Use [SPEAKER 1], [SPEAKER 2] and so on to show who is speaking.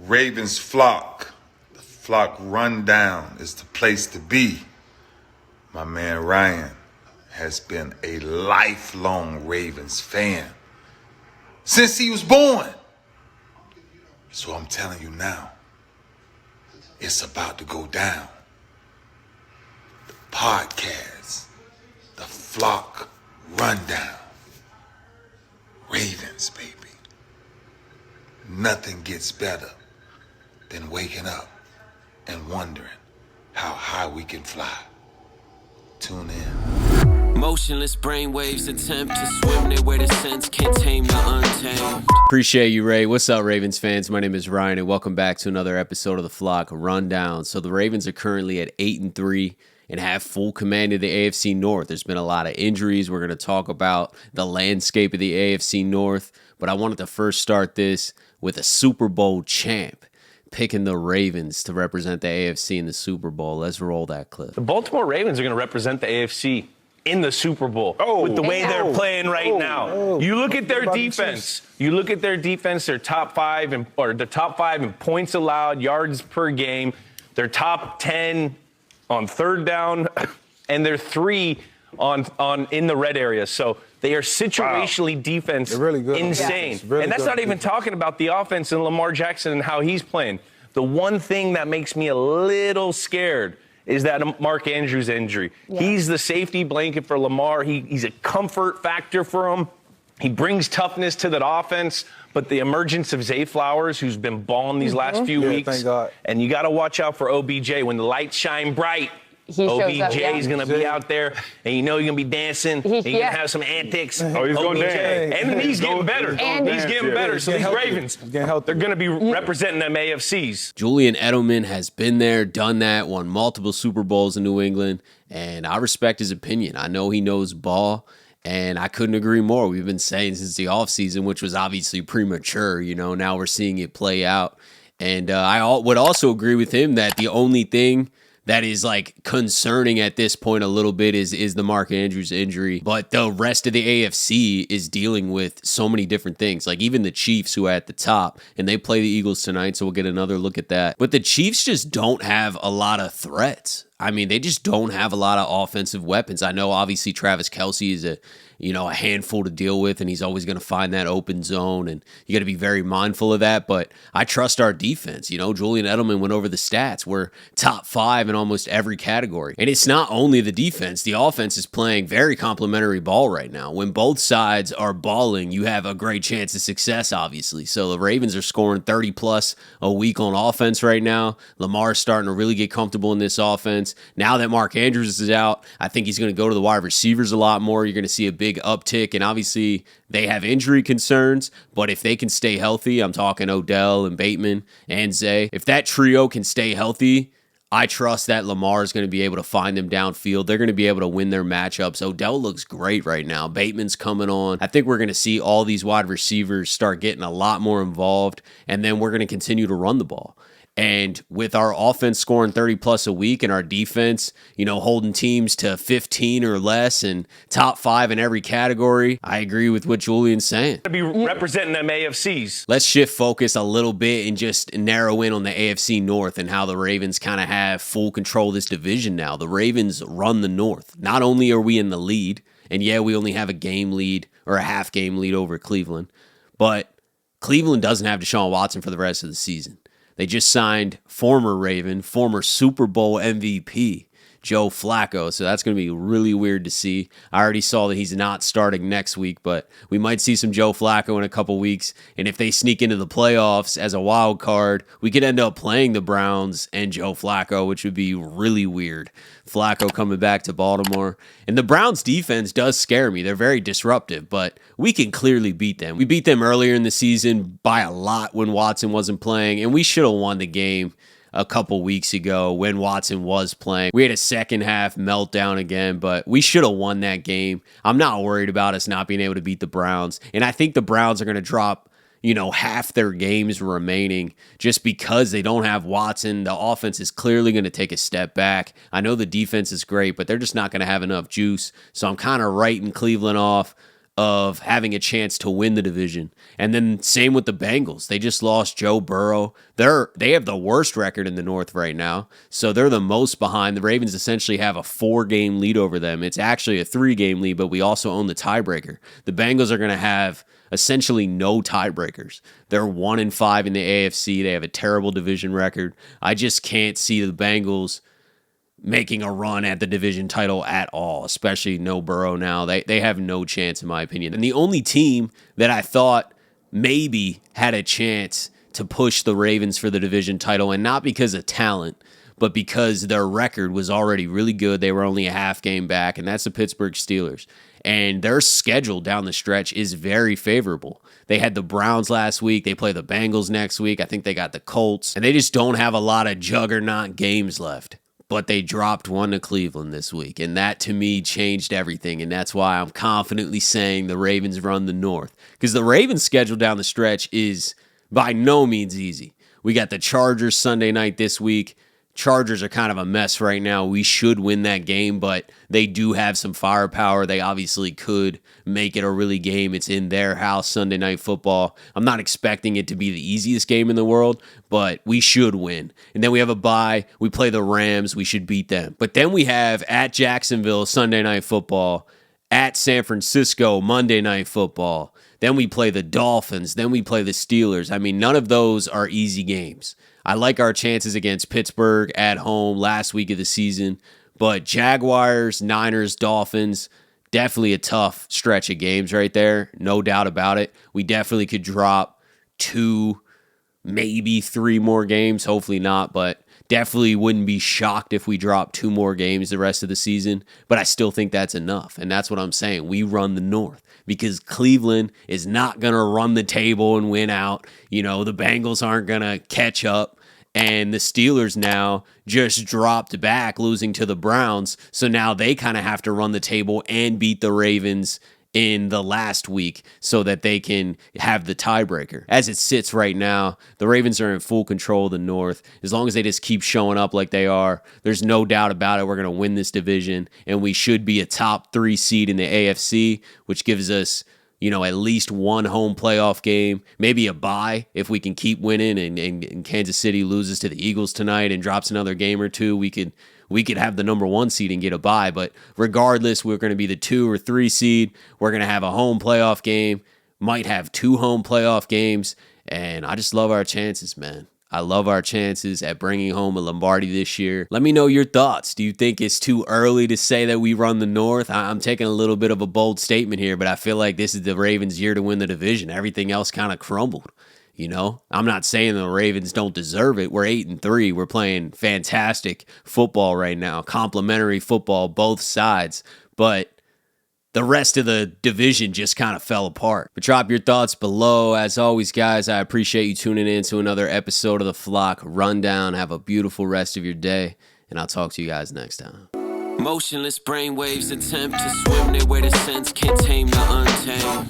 [SPEAKER 1] Ravens flock. The flock rundown is the place to be. My man Ryan has been a lifelong Ravens fan since he was born. So I'm telling you now, it's about to go down. The podcast, the flock rundown. Ravens, baby. Nothing gets better than waking up and wondering how high we can fly. Tune in.
[SPEAKER 2] Motionless brainwaves attempt to swim their way to sense, can't tame the untamed.
[SPEAKER 3] Appreciate you, Ray. What's up, Ravens fans? My name is Ryan, and welcome back to another episode of the Flock Rundown. So the Ravens are currently at 8-3 and have full command of the AFC North. There's been a lot of injuries. We're going to talk about the landscape of the AFC North, but I wanted to first start this with a Super Bowl champ picking the Ravens to represent the AFC in the Super Bowl. Let's roll that clip.
[SPEAKER 4] The Baltimore Ravens are going to represent the AFC in the Super Bowl with the way they're playing right now. You look at their defense. They're top five in points allowed, yards per game. They're top 10 on third down, and they're 3 on in the red area. So they are situationally defense really good. Insane. Yeah. Really and that's good. Not even talking about the offense and Lamar Jackson and how he's playing. The one thing that makes me a little scared is that Mark Andrews injury. Yeah. He's the safety blanket for Lamar. He's a comfort factor for him. He brings toughness to that offense. But the emergence of Zay Flowers, who's been balling these last few weeks, thank God. And you got to watch out for OBJ. When the lights shine bright, OBJ is going to be out there, and you know you're going to be dancing, and you're going to have some antics.
[SPEAKER 5] Oh, he's going to dance.
[SPEAKER 4] And he's getting better. He's getting better. So these Ravens, they're going to be representing them AFCs.
[SPEAKER 3] Julian Edelman has been there, done that, won multiple Super Bowls in New England, and I respect his opinion. I know he knows ball, and I couldn't agree more. We've been saying since the offseason, which was obviously premature, now we're seeing it play out. And I would also agree with him that the only thing that is concerning at this point a little bit is the Mark Andrews injury. But the rest of the AFC is dealing with so many different things. Like even the Chiefs, who are at the top, and they play the Eagles tonight, so we'll get another look at that. But the Chiefs just don't have a lot of threats. I mean, they just don't have a lot of offensive weapons. I know obviously Travis Kelce is a handful to deal with, and he's always going to find that open zone, and you got to be very mindful of that. But I trust our defense. Julian Edelman went over the stats. We're top 5 in almost every category. And it's not only the defense. The offense is playing very complimentary ball right now. When both sides are balling, you have a great chance of success, obviously. So the Ravens are scoring 30-plus a week on offense right now. Lamar's starting to really get comfortable in this offense. Now that Mark Andrews is out, I think he's going to go to the wide receivers a lot more. You're going to see a big uptick, and obviously they have injury concerns, but if they can stay healthy, I'm talking Odell and Bateman and Zay, if that trio can stay healthy, I trust that Lamar is going to be able to find them downfield. They're going to be able to win their matchups. Odell looks great right now. Bateman's coming on. I think we're going to see all these wide receivers start getting a lot more involved, and then we're going to continue to run the ball. And with our offense scoring 30-plus a week and our defense, holding teams to 15 or less and top 5 in every category, I agree with what Julian's saying.
[SPEAKER 4] To be representing them AFCs.
[SPEAKER 3] Let's shift focus a little bit and just narrow in on the AFC North and how the Ravens kind of have full control of this division now. The Ravens run the North. Not only are we in the lead, and yeah, we only have a game lead or a half game lead over Cleveland, but Cleveland doesn't have Deshaun Watson for the rest of the season. They just signed former Raven, former Super Bowl MVP, Joe Flacco, so that's going to be really weird to see. I already saw that he's not starting next week, but we might see some Joe Flacco in a couple weeks, and if they sneak into the playoffs as a wild card, we could end up playing the Browns and Joe Flacco, which would be really weird. Flacco coming back to Baltimore. And the Browns defense does scare me. They're very disruptive, but we can clearly beat them. We beat them earlier in the season by a lot when Watson wasn't playing, and we should have won the game a couple weeks ago when Watson was playing. We had a second half meltdown again, but we should have won that game. I'm not worried about us not being able to beat the Browns. And I think the Browns are going to drop, half their games remaining just because they don't have Watson. The offense is clearly going to take a step back. I know the defense is great, but they're just not going to have enough juice. So I'm kind of writing Cleveland off. of having a chance to win the division. And then same with the Bengals. They just lost Joe Burrow. They have the worst record in the North right now, so they're the most behind. The Ravens essentially have a 4-game lead over them. It's actually a 3-game lead, but we also own the tiebreaker. The Bengals are going to have essentially no tiebreakers. They're 1-5 in the AFC. They have a terrible division record. I just can't see the Bengals making a run at the division title at all, especially no Burrow now. They have no chance, in my opinion. And the only team that I thought maybe had a chance to push the Ravens for the division title, and not because of talent, but because their record was already really good. They were only a half game back, and that's the Pittsburgh Steelers. And their schedule down the stretch is very favorable. They had the Browns last week. They play the Bengals next week. I think they got the Colts. And they just don't have a lot of juggernaut games left. But they dropped one to Cleveland this week, and that to me changed everything, and that's why I'm confidently saying the Ravens run the North. Because the Ravens' schedule down the stretch is by no means easy. We got the Chargers Sunday night this week. Chargers are kind of a mess right now. We should win that game, but they do have some firepower. They obviously could make it a really game. It's in their house, Sunday Night Football. I'm not expecting it to be the easiest game in the world, but we should win. And then we have a bye. We play the Rams. We should beat them. But then we have at Jacksonville, Sunday Night Football, at San Francisco, Monday Night Football. Then we play the Dolphins. Then we play the Steelers. I mean, none of those are easy games. I like our chances against Pittsburgh at home last week of the season, but Jaguars, Niners, Dolphins, definitely a tough stretch of games right there. No doubt about it. We definitely could drop 2, maybe 3 more games. Hopefully not, but definitely wouldn't be shocked if we drop 2 more games the rest of the season. But I still think that's enough, and that's what I'm saying. We run the North because Cleveland is not going to run the table and win out. You know, the Bengals aren't going to catch up. And the Steelers now just dropped back, losing to the Browns. So now they kind of have to run the table and beat the Ravens in the last week so that they can have the tiebreaker. As it sits right now, the Ravens are in full control of the North. As long as they just keep showing up like they are, there's no doubt about it. We're going to win this division, and we should be a top 3 seed in the AFC, which gives us, you know, at least 1 home playoff game, maybe a bye if we can keep winning and Kansas City loses to the Eagles tonight and drops another game or 2, we could have the number 1 seed and get a bye. But regardless, we're going to be the 2 or 3 seed. We're going to have a home playoff game, might have 2 home playoff games, and I just love our chances, man. I love our chances at bringing home a Lombardi this year. Let me know your thoughts. Do you think it's too early to say that we run the North? I'm taking a little bit of a bold statement here, but I feel like this is the Ravens' year to win the division. Everything else kind of crumbled. You know, I'm not saying the Ravens don't deserve it. We're 8-3. We're playing fantastic football right now, complimentary football, both sides. But the rest of the division just kind of fell apart. But drop your thoughts below. As always, guys, I appreciate you tuning in to another episode of the Flock Rundown. Have a beautiful rest of your day, and I'll talk to you guys next time.
[SPEAKER 2] Motionless brainwaves attempt to swim their way to sense, can't tame the untamed.